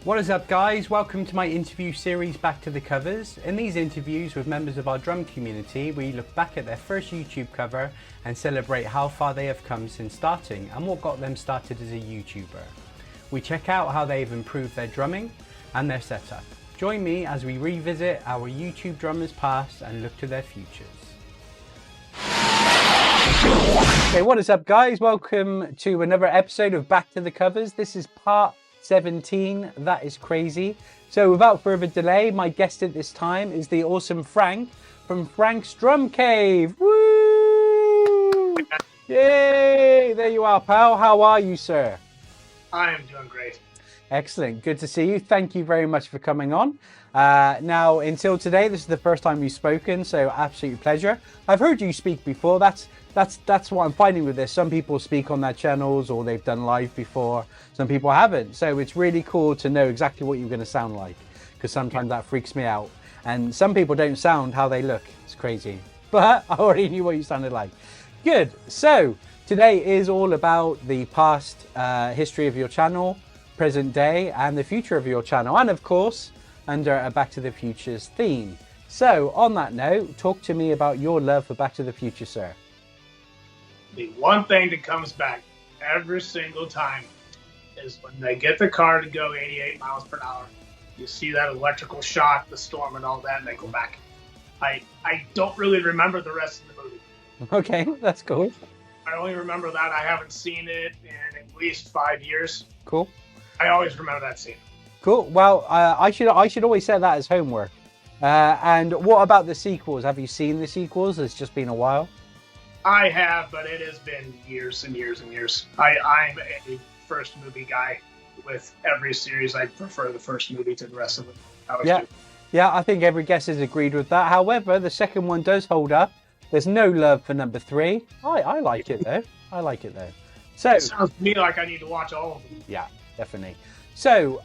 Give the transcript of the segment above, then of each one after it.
What is up, guys? Welcome to my interview series Back to the Covers. In these interviews with members of our drum community, we look back at their first YouTube cover and celebrate how far they have come since starting and what got them started as a YouTuber. We check out how they've improved their drumming and their setup. Join me as we revisit our YouTube drummers past and look to their futures. Okay, what is up, guys? Welcome to another episode of Back to the Covers. This is part 17. That is crazy. So without further delay, my guest at this time is the awesome Frank from Frank's Drum Cave. Woo! Yay! There you are, pal. How are you, sir? I am doing great. Excellent. Good to see you. Thank you very much for coming on. Now, until today, this is the first time we've spoken, so absolute pleasure. I've heard you speak before. That's what I'm finding with this. Some people speak on their channels or they've done live before. Some people haven't. So it's really cool to know exactly what you're going to sound like, because sometimes that freaks me out. And some people don't sound how they look. It's crazy. But I already knew what you sounded like. Good. So today is all about the past history of your channel, present day, and the future of your channel. And of course, under a Back to the Future's theme. So on that note, talk to me about your love for Back to the Future, sir. The one thing that comes back every single time is when they get the car to go 88 miles per hour. You see that electrical shock, the storm and all that, and they go back. I don't really remember the rest of the movie. Okay, that's cool. I only remember that. I haven't seen it in at least 5 years. Cool. I always remember that scene. Cool. Well, I should always set that as homework. And what about the sequels? Have you seen the sequels? It's just been a while. I have, but it has been years and years and years. I'm a first movie guy. With every series, I prefer the first movie to the rest of it. Yeah, I think every guest has agreed with that. However, the second one does hold up. There's no love for number 3. I like it though. I like it though. So it sounds to me like I need to watch all of them. Yeah, definitely. So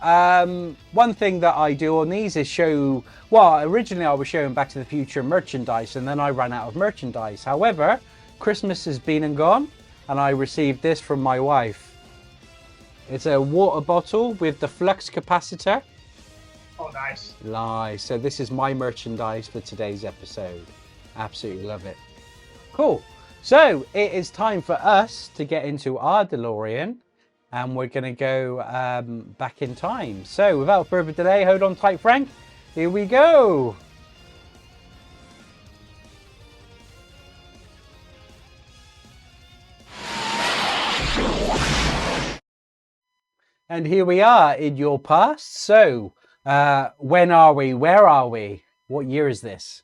one thing that I do on these is show, well, originally I was showing Back to the Future merchandise, and then I ran out of merchandise. However, Christmas has been and gone, and I received this from my wife. It's a water bottle with the flux capacitor. Oh, nice. Nice. So this is my merchandise for today's episode. Absolutely love it. Cool. So it is time for us to get into our DeLorean, and we're going to go back in time. So without further delay, hold on tight, Frank. Here we go. And here we are in your past. So when are we? Where are we? What year is this?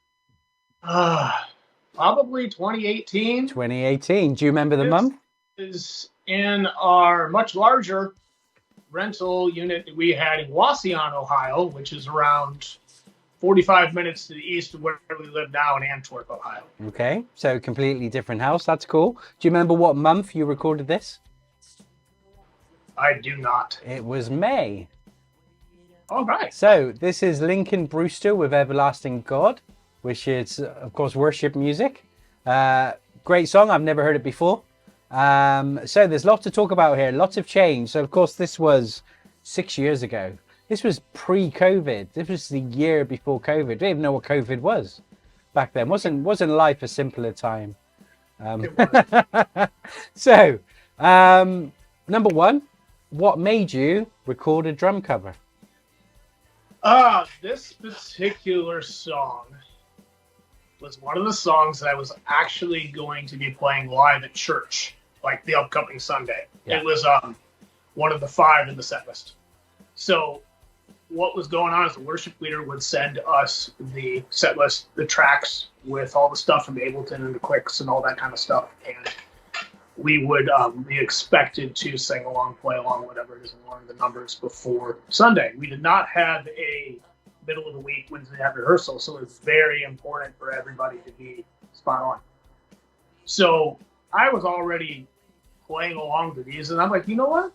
Probably 2018. 2018. Do you remember the month? Is in our much larger rental unit that we had in Wauseon, Ohio, which is around 45 minutes to the east of where we live now in Antwerp, Ohio. Okay, so completely different house. That's cool. Do you remember what month you recorded this? I do not. It was May. All right. So this is Lincoln Brewster with Everlasting God, which is, of course, worship music. Great song. I've never heard it before. So there's lots to talk about here. Lots of change. So, of course, this was 6 years ago. This was pre-COVID. This was the year before COVID. I didn't even know what COVID was back then. Wasn't life a simpler time? So, number one, what made you record a drum cover? This particular song was one of the songs that I was actually going to be playing live at church, like the upcoming Sunday. Yeah. It was one of the 5 in the set list. So what was going on is the worship leader would send us the set list, the tracks with all the stuff from Ableton and the clicks and all that kind of stuff. And we would be expected to sing along, play along, whatever it is, and learn the numbers before Sunday. We did not have a middle of the week Wednesday night rehearsal, so it was very important for everybody to be spot on. So I was already playing along to these, and I'm like, you know what?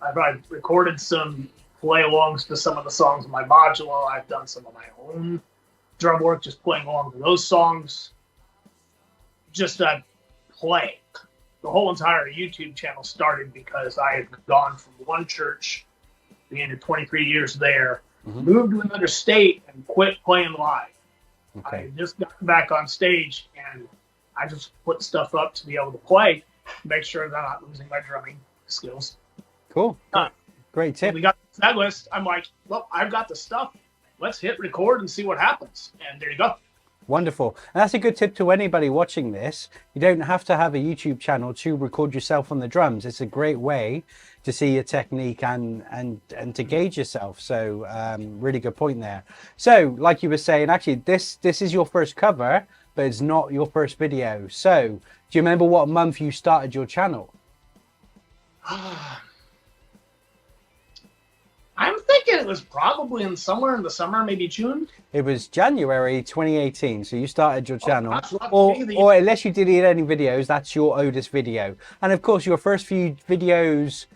I've recorded some play-alongs to some of the songs in my module. I've done some of my own drum work, just playing along to those songs. Just play. The whole entire YouTube channel started because I had gone from one church being 23 years there, Mm-hmm. moved to another state and quit playing live. Okay. I just got back on stage and I just put stuff up to be able to play, make sure that I'm not losing my drumming skills. Cool. Great tip. We got the set list. I'm like, well, I've got the stuff. Let's hit record and see what happens. And there you go. Wonderful. And that's a good tip to anybody watching this. You don't have to have a YouTube channel to record yourself on the drums. It's a great way to see your technique and to gauge yourself. So really good point there. So like you were saying, actually this is your first cover, but it's not your first video. So do you remember what month you started your channel? I'm thinking it was probably somewhere in the summer, maybe June. It was January 2018, so you started your channel. Or unless you deleted any videos, that's your oldest video. And of course, your first few videos,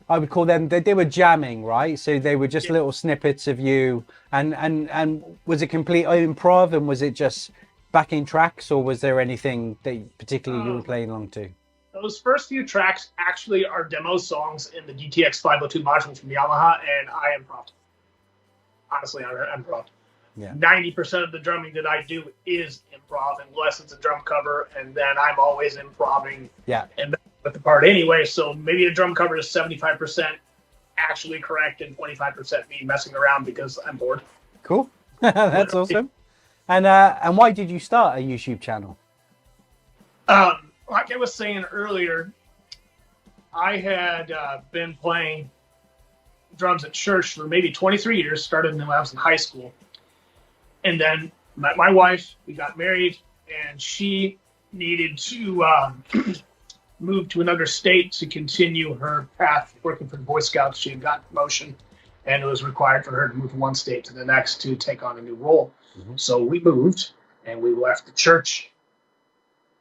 I would call them, they were jamming, right? So they were just little snippets of you. And was it complete improv, and was it just backing tracks, or was there anything that particularly you were playing along to? Those first few tracks actually are demo songs in the DTX 502 module from Yamaha, and I improv. Honestly, I improv. Yeah. 90% of the drumming that I do is improv, unless it's a drum cover, and then I'm always improving. Yeah. And with the part anyway, so maybe a drum cover is 75% actually correct and 25% me messing around because I'm bored. Cool. That's awesome. And why did you start a YouTube channel? Like I was saying earlier, I had been playing drums at church for maybe 23 years, started when I was in high school. And then met my wife, we got married, and she needed to move to another state to continue her path working for the Boy Scouts. She had gotten promotion, and it was required for her to move from one state to the next to take on a new role. Mm-hmm. So we moved, and we left the church.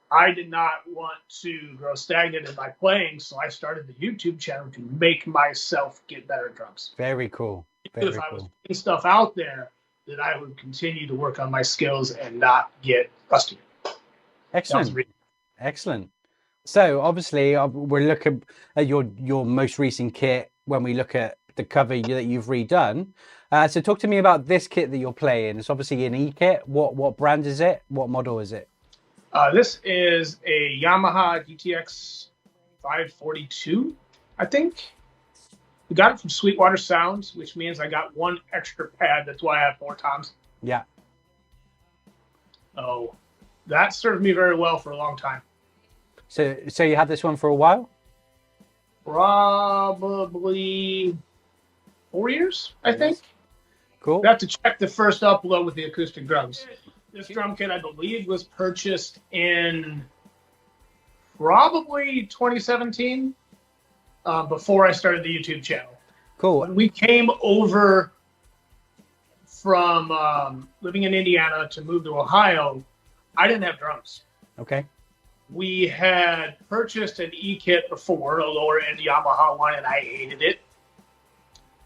I did not want to grow stagnant in my playing, so I started the YouTube channel to make myself get better at drums. Very cool. Very if I was putting stuff out there, that I would continue to work on my skills and not get rusty. Excellent. Excellent. So obviously we're looking at your most recent kit when we look at the cover that you've redone. So talk to me about this kit that you're playing. It's obviously an E-kit. What brand is it? What model is it? This is a Yamaha DTX 542, I think. We got it from Sweetwater Sounds, which means I got one extra pad. That's why I have 4 toms. Yeah. Oh, that served me very well for a long time. So you had this one for a while? Probably 4 years, I think. Cool. I have to check the first upload with the acoustic drums. This drum kit, I believe, was purchased in probably 2017, before I started the YouTube channel. Cool. When we came over from living in Indiana to move to Ohio, I didn't have drums. Okay. We had purchased an E-kit before, a lower-end Yamaha one, and I hated it.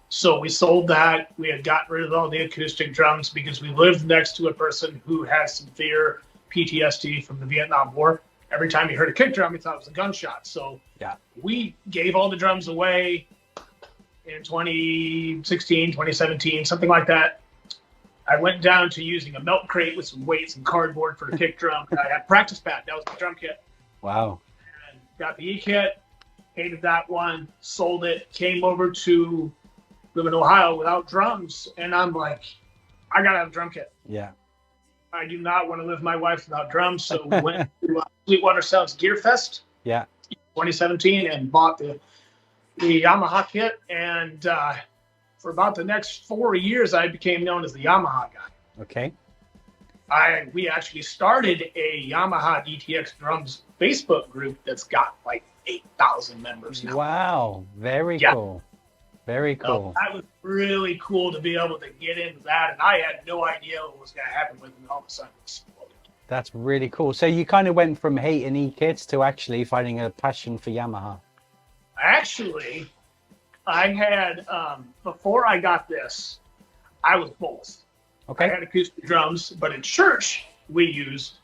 So we sold that. We had gotten rid of all the acoustic drums because we lived next to a person who had severe PTSD from the Vietnam War. Every time he heard a kick drum, he thought it was a gunshot. So yeah, we gave all the drums away in 2016, 2017, something like that. I went down to using a melt crate with some weights and cardboard for the kick drum. And I had practice pad. That was the drum kit. Wow. And got the E-kit, hated that one, sold it, came over to live in Ohio without drums, and I'm like, I gotta have a drum kit. Yeah. I do not want to live my life without drums, so we went to Sweetwater Sounds Gear Fest, 2017, and bought the Yamaha kit, and for about the next 4 years, I became known as the Yamaha guy. Okay. We actually started a Yamaha DTX Drums Facebook group that's got like 8,000 members now. Wow. Very cool. Very cool. So that was really cool to be able to get into that, and I had no idea what was going to happen with it, and all of a sudden it exploded. That's really cool. So you kind of went from hating E-kits to actually finding a passion for Yamaha. Actually, I had, before I got this, I was both. Okay. I had acoustic drums, but in church, we used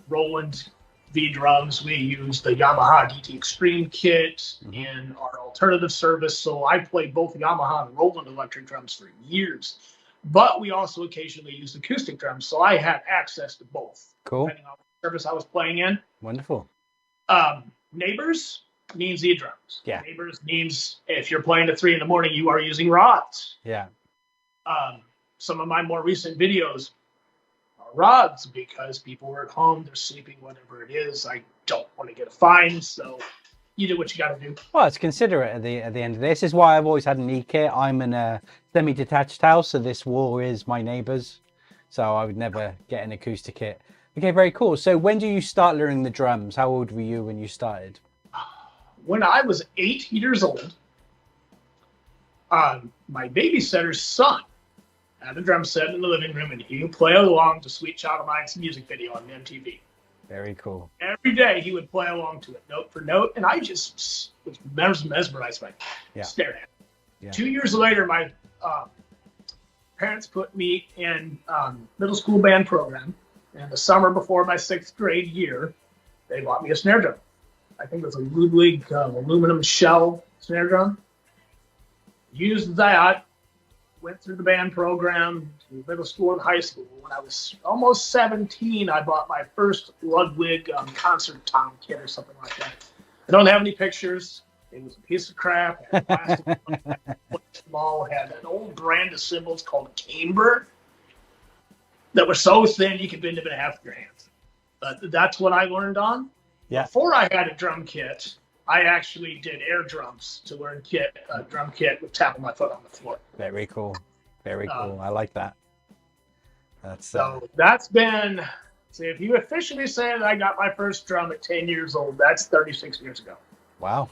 Roland V drums. We used the Yamaha DT Extreme kit in our alternative service, so I played both Yamaha and Roland electric drums for years. But we also occasionally used acoustic drums, so I had access to both. Cool. Depending on what service I was playing in. Wonderful. Neighbors means E-drums. Yeah. Neighbors means if you're playing at 3 in the morning, you are using rods. Yeah. Some of my more recent videos are rods because people were at home, they're sleeping, whatever it is. I don't want to get a fine, so you do what you got to do. Well, it's considerate at the end of this. This is why I've always had an E-kit. I'm in a semi-detached house, so this wall is my neighbour's. So I would never get an acoustic kit. Okay, very cool. So when do you start learning the drums? How old were you when you started? When I was 8 years old, my babysitter's son had a drum set in the living room, and he would play along to Sweet Child of Mine's music video on MTV. Very cool. Every day he would play along to it, note for note, and I just was mesmerized by it, stared at it. Yeah. 2 years later, my parents put me in middle school band program, and the summer before my 6th grade year, they bought me a snare drum. I think it was a Ludwig aluminum shell snare drum. Used that, went through the band program to middle school and high school. When I was almost 17, I bought my first Ludwig concert tom kit or something like that. I don't have any pictures. It was a piece of crap. Had plastic small, had an old brand of cymbals called Camber that were so thin you could bend them in half with your hands. But that's what I learned on. Yeah. Before I had a drum kit, I actually did air drums to learn drum kit with tapping my foot on the floor. Very cool. Very cool. I like that. So that's been, see, if you officially say that I got my first drum at 10 years old, that's 36 years ago. Wow.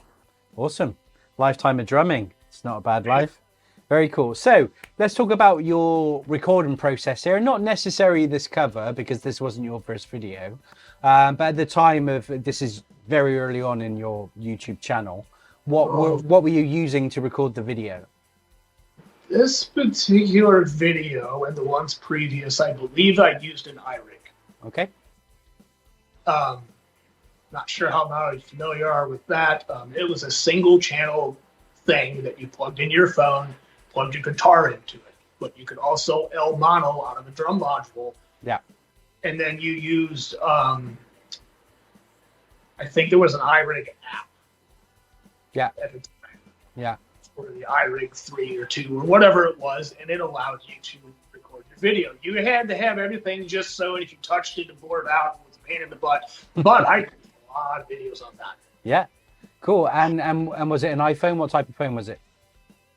Awesome. Lifetime of drumming. It's not a bad life. Very cool. So let's talk about your recording process here. Not necessarily this cover, because this wasn't your first video. But at the time of, this is very early on in your YouTube channel, what were you using to record the video? This particular video and the ones previous, I believe I used an iRig. Okay. Not sure how familiar you are with that. It was a single channel thing that you plugged in your phone, plugged your guitar into it, but you could also L mono out of a drum module. Yeah. And then you used, I think there was an iRig app. Yeah. At the time. Yeah. Or the iRig 3 or 2 or whatever it was, and it allowed you to record your video. You had to have everything just so if you touched it and bore it out, it was a pain in the butt. But I did a lot of videos on that. Yeah. Cool. And was it an iPhone? What type of phone was it?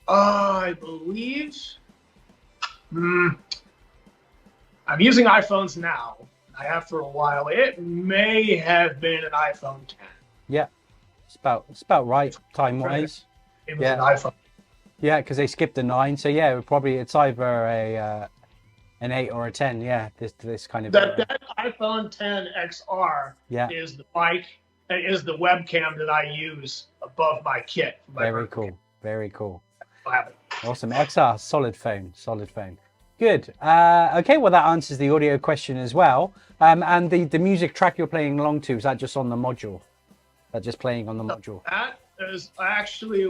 I believe I'm using iPhones now. I have for a while. It may have been an iPhone 10. Yeah. It's about right time-wise. It was an iPhone. Yeah, because they skipped the 9. So yeah, it's either an 8 or a 10. Yeah, this kind of that iPhone 10 XR is the mic, is the webcam that I use above my kit. Very cool. Very cool. Awesome. XR, solid phone. Good. Okay, well that answers the audio question as well. And the music track you're playing along to, is that just on the module? That just playing on the module? That is actually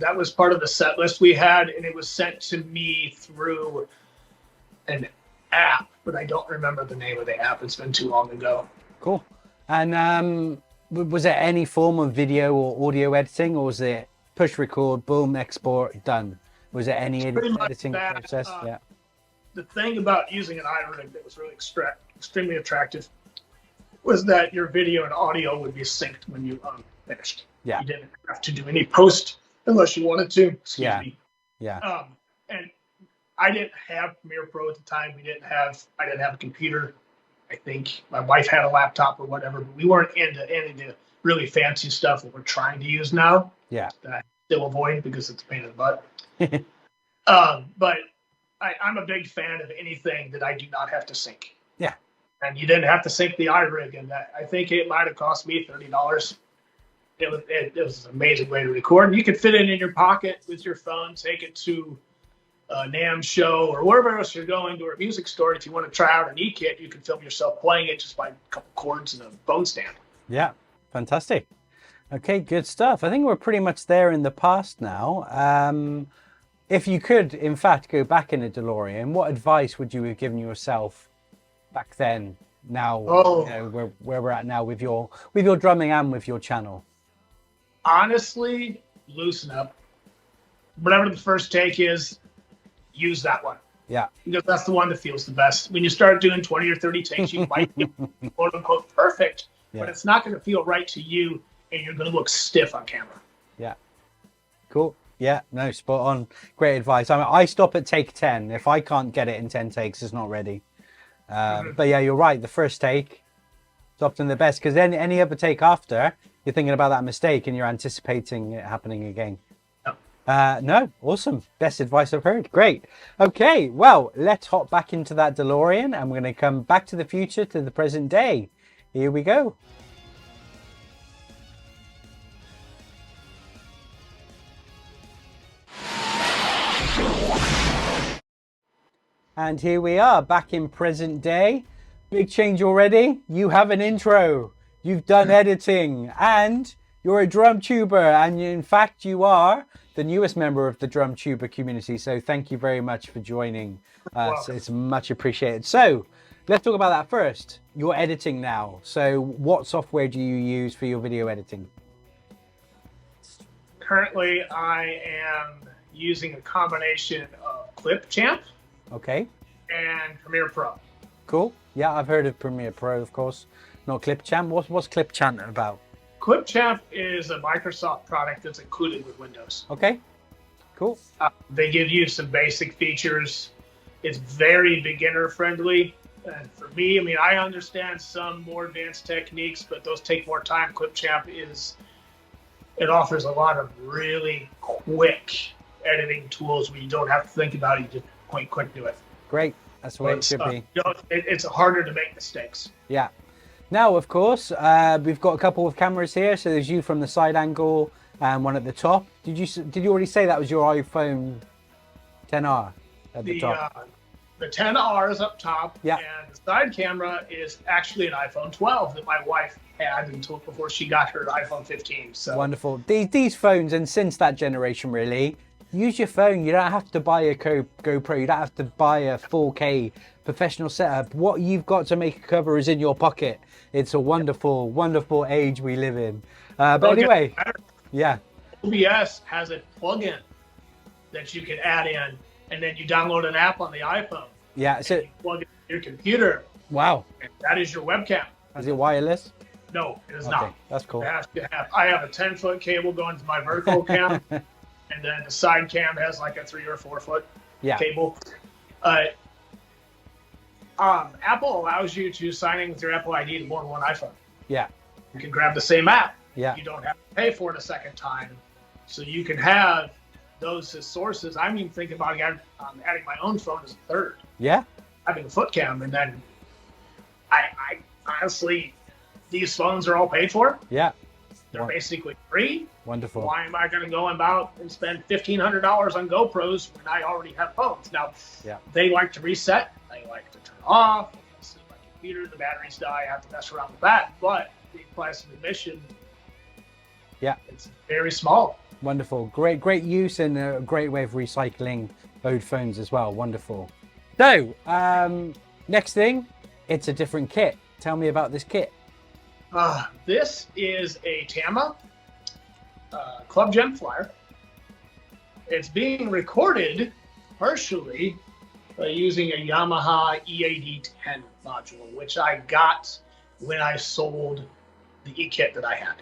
that was part of the set list we had, and it was sent to me through an app, but I don't remember the name of the app. It's been too long ago. Cool. And was there any form of video or audio editing, or was it push record, boom, export, done? Was there any editing process? Yeah. The thing about using an iRig that was really extremely attractive was that your video and audio would be synced when you finished. Yeah. You didn't have to do any post unless you wanted to. Excuse me. Yeah. And I didn't have Premiere Pro at the time. I didn't have a computer. I think my wife had a laptop or whatever, but we weren't into any of the really fancy stuff that we're trying to use now. Yeah. That I still avoid because it's a pain in the butt. But I'm a big fan of anything that I do not have to sync. Yeah. And you didn't have to sync the iRig, and I think it might have cost me $30. It was an amazing way to record. You could fit it in your pocket with your phone, take it to a NAMM show or wherever else you're going, to a music store. If you want to try out an E-kit, you can film yourself playing it just by a couple chords and a phone stand. Yeah, fantastic. Okay, good stuff. I think we're pretty much there in the past now. If you could, in fact, go back in a DeLorean, what advice would you have given yourself back then? Now, you know, where we're at now with your drumming and with your channel. Honestly, loosen up. Whatever the first take is, use that one. Yeah. Because that's the one that feels the best. When you start doing 20 or 30 takes, you might be quote unquote perfect, but it's not going to feel right to you, and you're going to look stiff on camera. Yeah. Cool. Yeah, no, spot on. Great advice. I mean, I stop at take 10. If I can't get it in 10 takes, it's not ready. But yeah, you're right. The first take is often the best, because then any other take after, you're thinking about that mistake and you're anticipating it happening again. No, awesome. Best advice I've heard. Great. Okay, well, let's hop back into that DeLorean and we're going to come back to the future, to the present day. Here we go. And here we are back in present day. Big change already. You have an intro. You've done editing and you're a DrumTuber. And in fact, you are the newest member of the DrumTuber community. So thank you very much for joining us. It's much appreciated. So let's talk about that first. You're editing now. So what software do you use for your video editing? Currently, I am using a combination of Clipchamp. Okay. And Premiere Pro. Cool. Yeah, I've heard of Premiere Pro, of course. Not Clipchamp. What's Clipchamp about? Clipchamp is a Microsoft product that's included with Windows. Okay. Cool. They give you some basic features. It's very beginner friendly. And for me, I mean, I understand some more advanced techniques, but those take more time. Clipchamp it offers a lot of really quick editing tools where you don't have to think about it. You just point quick do it. Great. That's the way it should be. You know, it's harder to make mistakes. Yeah. Now, of course, we've got a couple of cameras here. So there's you from the side angle and one at the top. Did you already say that was your iPhone 10R at the top? The 10R is up top. Yeah. And the side camera is actually an iPhone 12 that my wife had until before she got her iPhone 15. So wonderful. These phones, and since that generation, really, use your phone. You don't have to buy a GoPro. You don't have to buy a 4K professional setup. What you've got to make a cover is in your pocket. It's a wonderful, wonderful age we live in. But anyway, yeah. OBS has a plugin that you can add in, and then you download an app on the iPhone. Yeah. So you plug it in your computer. Wow. And that is your webcam. Is it wireless? No, it is not. That's cool. It has to have. I have a 10-foot cable going to my vertical cam. And then the side cam has like a 3 or 4 foot cable. Apple allows you to sign in with your Apple ID to more than one iPhone. Yeah. You can grab the same app. Yeah. You don't have to pay for it a second time. So you can have those as sources. I'm even thinking about adding my own phone as a third. Yeah. Having a foot cam. And then I honestly, these phones are all paid for. Yeah. They're basically free. Wonderful. Why am I going to go about and spend $1,500 on GoPros when I already have phones? Now, they like to reset. They like to turn off. See my computer, the batteries die. I have to mess around with that. But the price of admission, it's very small. Wonderful. Great use and a great way of recycling old phones as well. Wonderful. So, next thing, it's a different kit. Tell me about this kit. This is a Tama Club Gem Flyer. It's being recorded partially using a Yamaha EAD10 module, which I got when I sold the E-kit that I had,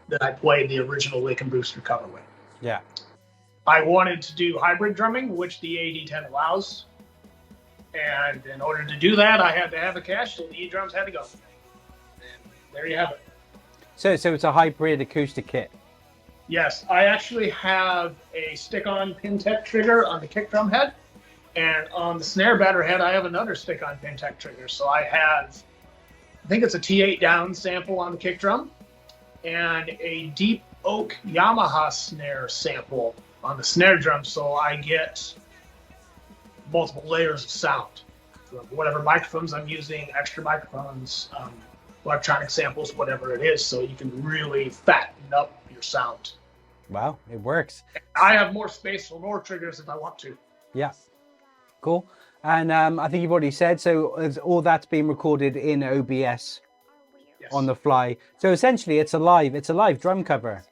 that I played the original Lake and Brewster cover with. Yeah. I wanted to do hybrid drumming, which the EAD10 allows. And in order to do that, I had to have a cache, so the E-drums had to go. There you have it. So it's a hybrid acoustic kit. Yes, I actually have a stick-on Pintech trigger on the kick drum head, and on the snare batter head, I have another stick-on Pintech trigger. So I think it's a T8 down sample on the kick drum, and a deep oak Yamaha snare sample on the snare drum. So I get multiple layers of sound. Whatever microphones I'm using, extra microphones, electronic samples, whatever it is, so you can really fatten tighten up your sound. Wow, it works. I have more space for more triggers if I want to. Yeah, cool. And I think you've already said, so all that's being recorded in OBS on the fly. So essentially it's a live drum cover.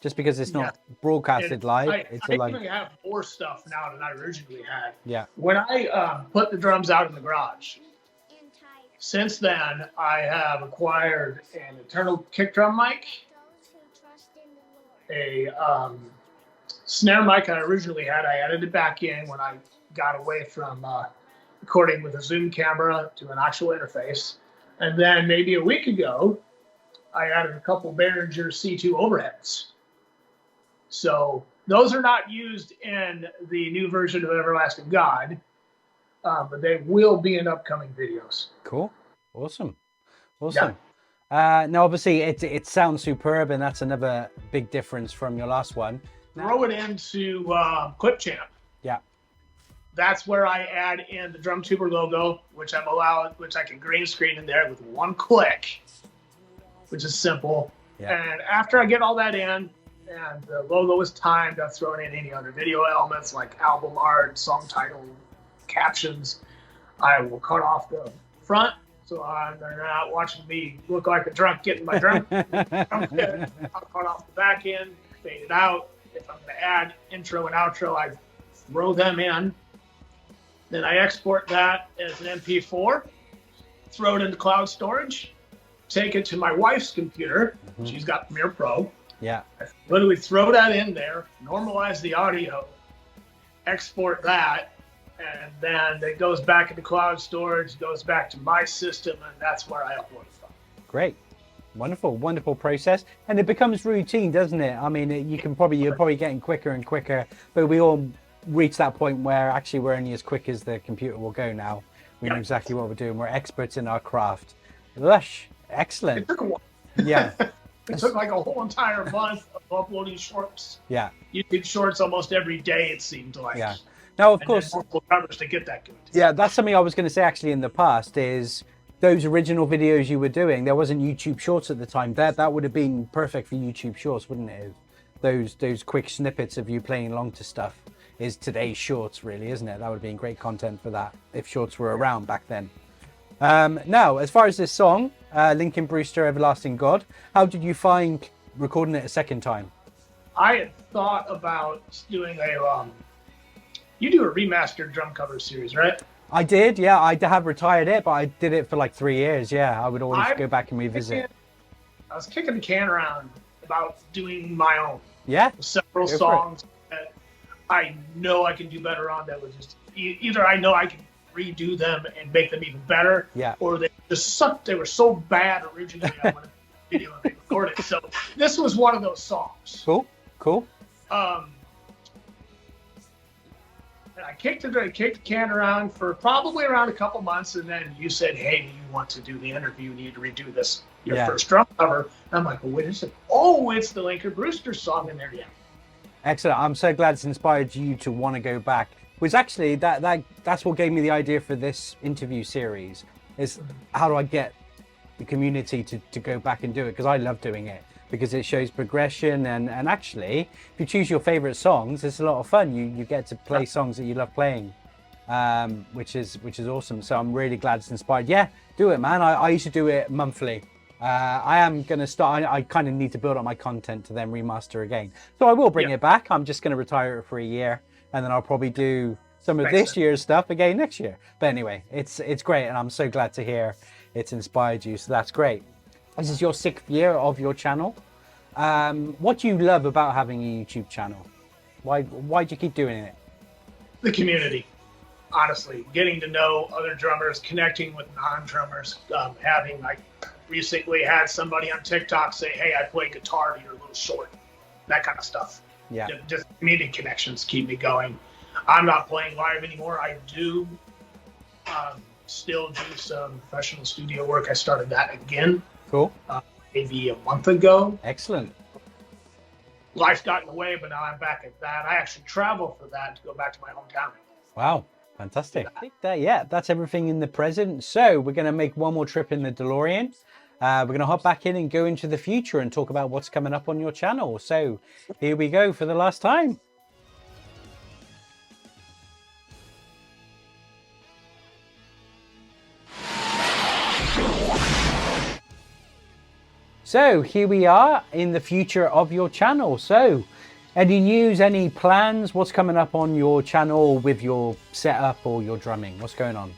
Just because it's not broadcasted live, it's a live. I even have more stuff now than I originally had. Yeah. When I put the drums out in the garage, since then I have acquired an internal kick drum mic, a snare mic I originally had. I added it back in when I got away from recording with a Zoom camera to an actual interface. And then maybe a week ago, I added a couple Behringer C2 overheads. So those are not used in the new version of Everlasting God, but they will be in upcoming videos. Cool. Awesome. Awesome. Yeah. Now, obviously, it sounds superb, and that's another big difference from your last one. Throw it into Clipchamp. Yeah. That's where I add in the DrumTuber logo, which I can green screen in there with one click, which is simple. Yeah. And after I get all that in, and the logo is timed, I've thrown in any other video elements like album art, song title, captions. I will cut off the front, so they're not watching me look like a drunk getting my drum kit. I'll cut off the back end, fade it out. If I'm going to add intro and outro, I throw them in. Then I export that as an MP4, throw it into cloud storage, take it to my wife's computer. Mm-hmm. She's got Premiere Pro. Yeah. I literally throw that in there, normalize the audio, export that, and then it goes back into cloud storage, goes back to my system, and that's where I upload it from. Great. Wonderful, wonderful process. And it becomes routine, doesn't it? I mean, you're probably getting quicker and quicker, but we all reach that point where actually we're only as quick as the computer will go now. We know exactly what we're doing. We're experts in our craft. Lush. Excellent. It took a while. Yeah. It took like a whole entire month of uploading shorts. Yeah. You did shorts almost every day, it seemed like. Yeah. Now, of course. Multiple covers to get that good. Yeah, that's something I was going to say actually in the past is those original videos you were doing, there wasn't YouTube Shorts at the time. That would have been perfect for YouTube Shorts, wouldn't it? Those quick snippets of you playing along to stuff is today's Shorts, really, isn't it? That would have been great content for that if Shorts were around back then. Now, as far as this song, Lincoln Brewster-Everlasting God, how did you find recording it a second time? I had thought about doing you do a remastered drum cover series, right? I did, yeah. I have retired it, but I did it for like 3 years, yeah. I would always go back and revisit. I was kicking the can around about doing my own. Yeah? Several songs that I know I can do better on that was just, either I know I can redo them and make them even better, or they just sucked. They were so bad originally, I wanted to video and record it. So this was one of those songs. Cool, cool. And I kicked the can around for probably around a couple months, and then you said, "Hey, you want to do the interview? You need to redo this, your first drum cover." And I'm like, "Well, wait a second. Oh, it's the Lincoln Brewster song in there, yeah." Excellent. I'm so glad it's inspired you to want to go back. Which actually, that's what gave me the idea for this interview series, is how do I get the community to go back and do it? Because I love doing it, because it shows progression, and actually, if you choose your favorite songs, it's a lot of fun. You get to play songs that you love playing, which is awesome. So I'm really glad it's inspired. Yeah, do it, man. I used to do it monthly. I am going to start, I kind of need to build up my content to then remaster again. So I will bring it back. I'm just going to retire it for a year, and then I'll probably do some of this year's stuff again next year. But anyway, it's great, and I'm so glad to hear it's inspired you. So that's great. This is your 6th year of your channel. What do you love about having a YouTube channel? Why do you keep doing it? The community, honestly, getting to know other drummers, connecting with non-drummers, having like recently had somebody on TikTok say, "Hey, I play guitar, you're a little short," that kind of stuff. Yeah, just community connections keep me going. I'm not playing live anymore. I do still do some professional studio work. I started that again. Cool. Maybe a month ago. Excellent. Life got in the way, but now I'm back at that. I actually travel for that to go back to my hometown. Wow, fantastic. That's everything in the present. So we're going to make one more trip in the DeLorean. we're going to hop back in and go into the future and talk about what's coming up on your channel. So here we go for the last time. So here we are in the future of your channel. So any news, any plans? What's coming up on your channel with your setup or your drumming? What's going on?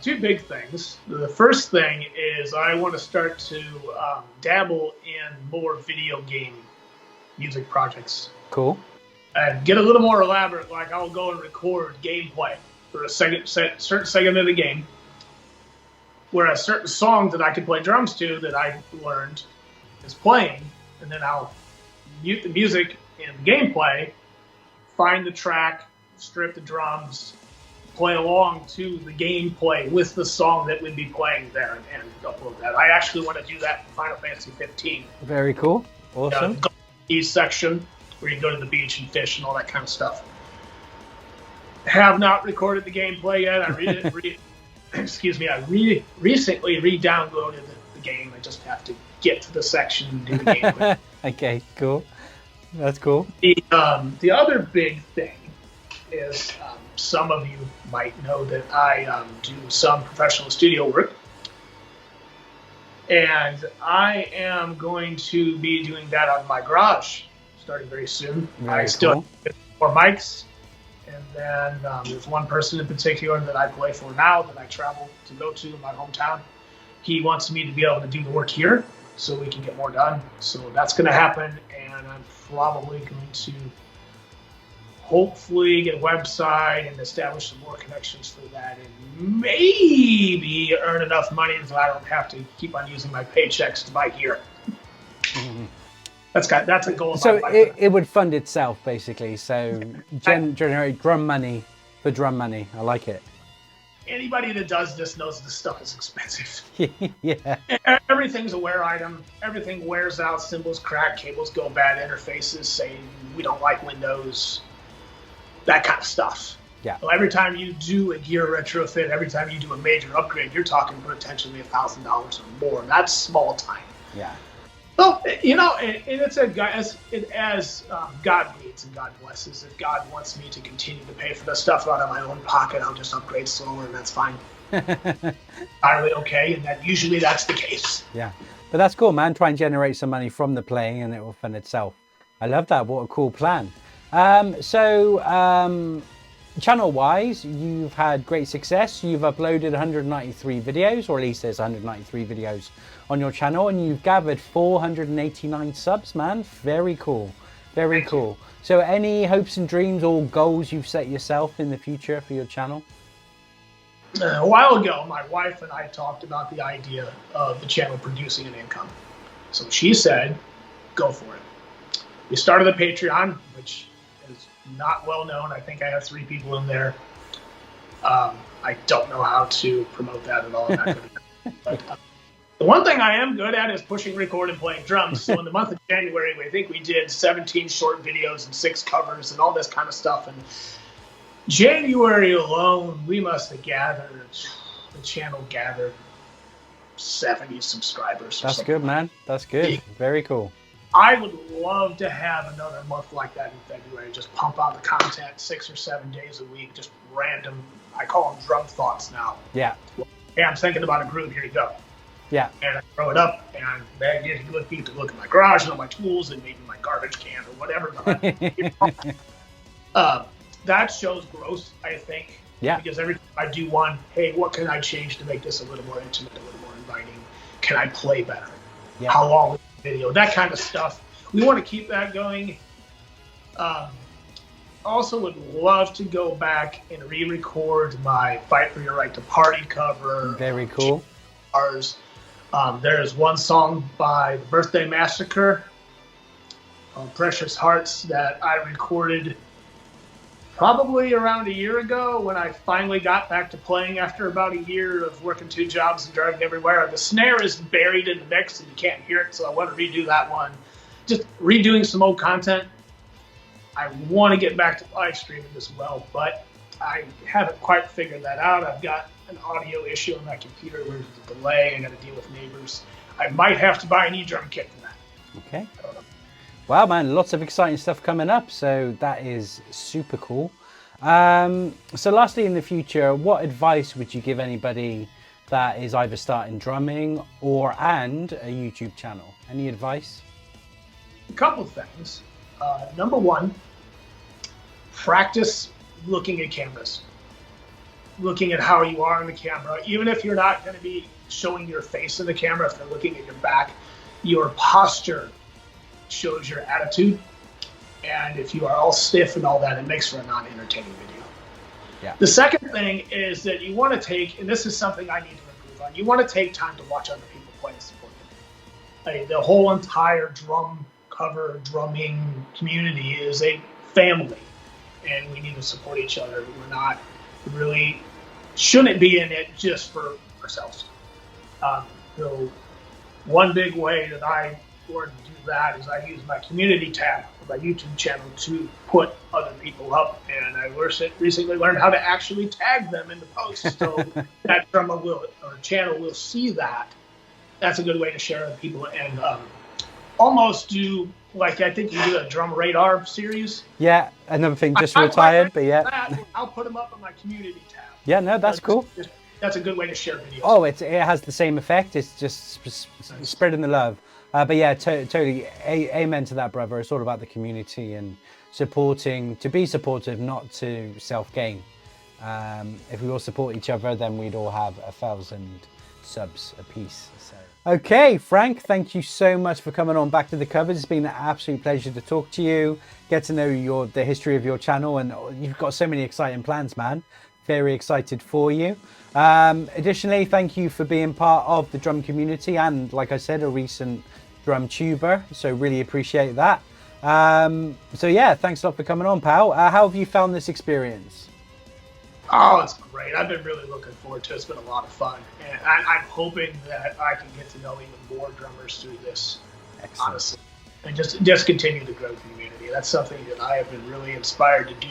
Two big things. The first thing is I want to start to dabble in more video game music projects. Cool. And get a little more elaborate, like I'll go and record gameplay for a certain segment of the game, where a certain song that I can play drums to that I learned is playing, and then I'll mute the music in the gameplay, find the track, strip the drums, play along to the gameplay with the song that would be playing there, and upload that. I actually want to do that in Final Fantasy 15. Very cool. Awesome. East section where you can go to the beach and fish and all that kind of stuff. Have not recorded the gameplay yet. I recently re-downloaded the game. I just have to get to the section and do the gameplay. Okay, cool. That's cool. The other big thing is some of you might know that I do some professional studio work. And I am going to be doing that on my garage starting very soon. I still have 4 mics. And then there's one person in particular that I play for now that I travel to go to in my hometown. He wants me to be able to do the work here so we can get more done. So that's going to happen, and I'm probably going to hopefully get a website and establish some more connections for that, and maybe earn enough money so I don't have to keep on using my paychecks to buy gear. Mm-hmm. That's a goal. So it would fund itself, basically. So generate drum money for drum money. I like it. Anybody that does this knows this stuff is expensive. Yeah. Everything's a wear item. Everything wears out. Cymbals crack. Cables go bad. Interfaces say we don't like Windows. That kind of stuff. Yeah. So every time you do a gear retrofit, every time you do a major upgrade, you're talking potentially $1,000 or more. That's small time. Yeah. Well, you know, and it's as God needs and God blesses. If God wants me to continue to pay for the stuff out of my own pocket, I'll just upgrade slower, and that's fine. Entirely okay, and that's the case. Yeah, but that's cool, man. Try and generate some money from the playing, and it will fund itself. I love that. What a cool plan. Channel-wise, you've had great success. You've uploaded 193 videos, or at least there's 193 videos on your channel, and you've gathered 489 subs, man. Very cool. Very cool. So any hopes and dreams or goals you've set yourself in the future for your channel? A while ago, my wife and I talked about the idea of the channel producing an income. So she said, go for it. We started a Patreon, which is not well known. I think I have 3 people in there. I don't know how to promote that at all. I'm not good at that. But, the one thing I am good at is pushing record and playing drums. So in the month of January, I think we did 17 short videos and 6 covers and all this kind of stuff. And January alone, we must have the channel gathered 70 subscribers. That's good, man. That's good. Very cool. I would love to have another month like that in February. Just pump out the content 6 or 7 days a week, just random. I call them drum thoughts now. Yeah. Hey, I'm thinking about a groove. Here you go. Yeah. And I throw it up, and then you get to look at my garage and all my tools and maybe my garbage can or whatever. That shows growth, I think. Yeah. Because every time I do one, hey, what can I change to make this a little more intimate, a little more inviting? Can I play better? Yeah. How long is the video? That kind of stuff. We want to keep that going. Also would love to go back and re-record my Fight for Your Right to Party cover. Very cool. Ours. There is one song by the Birthday Massacre, Precious Hearts, that I recorded probably around a year ago when I finally got back to playing after about a year of working 2 jobs and driving everywhere. The snare is buried in the mix and you can't hear it, so I want to redo that one. Just redoing some old content. I want to get back to live streaming as well, but I haven't quite figured that out. I've got an audio issue on my computer where there's a delay. I got to deal with neighbors. I might have to buy an e-drum kit for that. Okay. I don't know. Wow, man, lots of exciting stuff coming up. So that is super cool. So lastly, in the future, what advice would you give anybody that is either starting drumming and a YouTube channel? Any advice? A couple things. Number one, practice looking at cameras. Looking at how you are in the camera. Even if you're not going to be showing your face in the camera, if they're looking at your back, your posture shows your attitude. And if you are all stiff and all that, it makes for a non-entertaining video. Yeah. The second thing is that you want to take, and this is something I need to improve on, you want to take time to watch other people play and support them. The whole entire drum cover, drumming community is a family, and we need to support each other. Shouldn't be in it just for ourselves. So one big way that I learned to do that is I use my community tab on my YouTube channel to put other people up, and I recently learned how to actually tag them in the posts so that drummer channel will see that. That's a good way to share with people, and almost do, like, I think you do a drum radar series. Yeah, another thing, just retired, but yeah. I'll put them up on my community tab. Yeah, no, that's cool. That's a good way to share videos. Oh, it has the same effect. It's just spreading the love. But yeah, totally. Amen to that, brother. It's all about the community and supporting, to be supportive, not to self-gain. If we all support each other, then we'd all have 1,000 subs apiece. So. Okay, Frank, thank you so much for coming on Back to the Cupboard. It's been an absolute pleasure to talk to you, get to know the history of your channel, and you've got so many exciting plans, man. Very excited for you. Additionally, thank you for being part of the drum community and, like I said, a recent DrumTuber. So really appreciate that. So yeah, thanks a lot for coming on, pal. How have you found this experience? Oh, it's great. I've been really looking forward to it. It's been a lot of fun. And I'm hoping that I can get to know even more drummers through this, Excellent. Honestly. And just continue to grow the community. That's something that I have been really inspired to do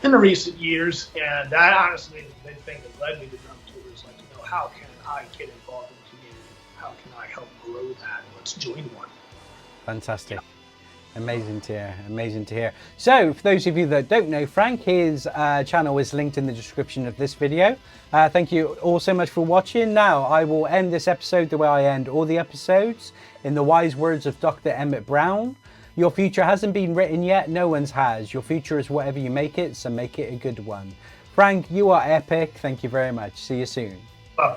in the recent years. And that honestly is the big thing that led me to DrumTubers. Like, how can I get involved in the community? How can I help grow that? Let's join one. Fantastic. Yeah. Amazing to hear, amazing to hear. So for those of you that don't know Frank, his channel is linked in the description of this video. Thank you all so much for watching. Now I will end this episode the way I end all the episodes, in the wise words of Dr. Emmett Brown. Your future hasn't been written yet, no one's has. Your future is whatever you make it, so make it a good one. Frank, you are epic. Thank you very much. See you soon. Bye.